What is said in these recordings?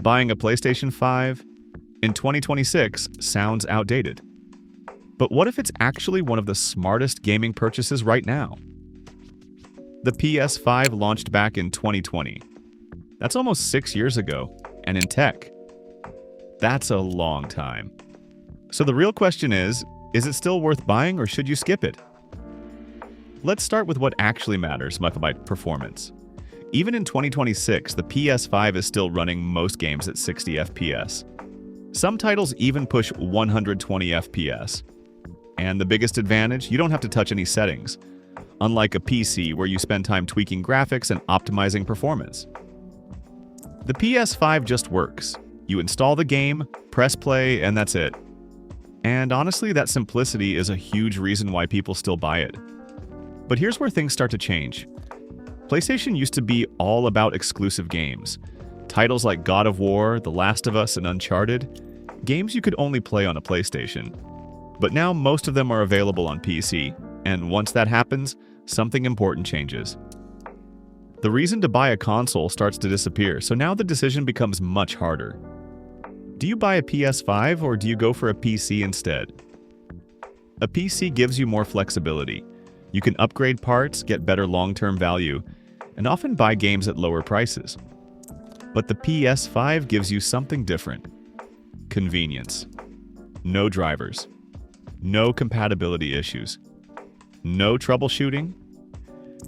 Buying a PlayStation 5 in 2026 sounds outdated. But what if it's actually one of the smartest gaming purchases right now? The PS5 launched back in 2020. That's almost 6 years ago, and in tech, that's a long time. So the real question is it still worth buying or should you skip it? Let's start with what actually matters by performance. Even in 2026, the PS5 is still running most games at 60 FPS. Some titles even push 120 FPS. And the biggest advantage, you don't have to touch any settings, unlike a PC where you spend time tweaking graphics and optimizing performance. The PS5 just works. You install the game, press play, and that's it. And honestly, that simplicity is a huge reason why people still buy it. But here's where things start to change. PlayStation used to be all about exclusive games. Titles like God of War, The Last of Us, and Uncharted, games you could only play on a PlayStation. But now most of them are available on PC, and once that happens, something important changes. The reason to buy a console starts to disappear, so now the decision becomes much harder. Do you buy a PS5 or do you go for a PC instead? A PC gives you more flexibility. You can upgrade parts, get better long-term value, and often buy games at lower prices. But the PS5 gives you something different. Convenience. No drivers. No compatibility issues. No troubleshooting.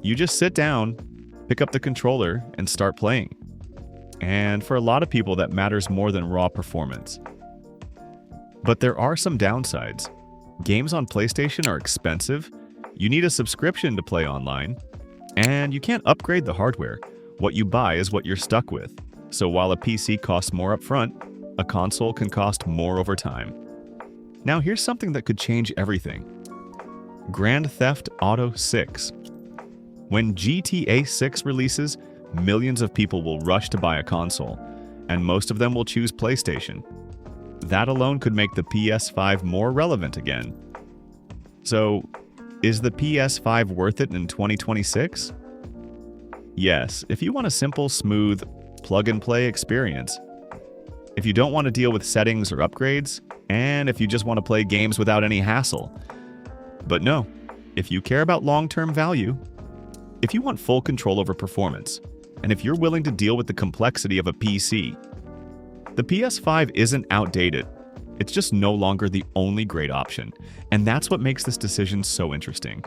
You just sit down, pick up the controller, and start playing. And for a lot of people, that matters more than raw performance. But there are some downsides. Games on PlayStation are expensive, you need a subscription to play online, and you can't upgrade the hardware. What you buy is what you're stuck with. So while a PC costs more upfront, a console can cost more over time. Now here's something that could change everything. Grand Theft Auto 6. When GTA 6 releases, millions of people will rush to buy a console, and most of them will choose PlayStation. That alone could make the PS5 more relevant again. So, is the PS5 worth it in 2026? Yes, if you want a simple, smooth, plug-and-play experience. If you don't want to deal with settings or upgrades, and if you just want to play games without any hassle. But no, if you care about long-term value, if you want full control over performance, and if you're willing to deal with the complexity of a PC, the PS5 isn't outdated. It's just no longer the only great option, and that's what makes this decision so interesting.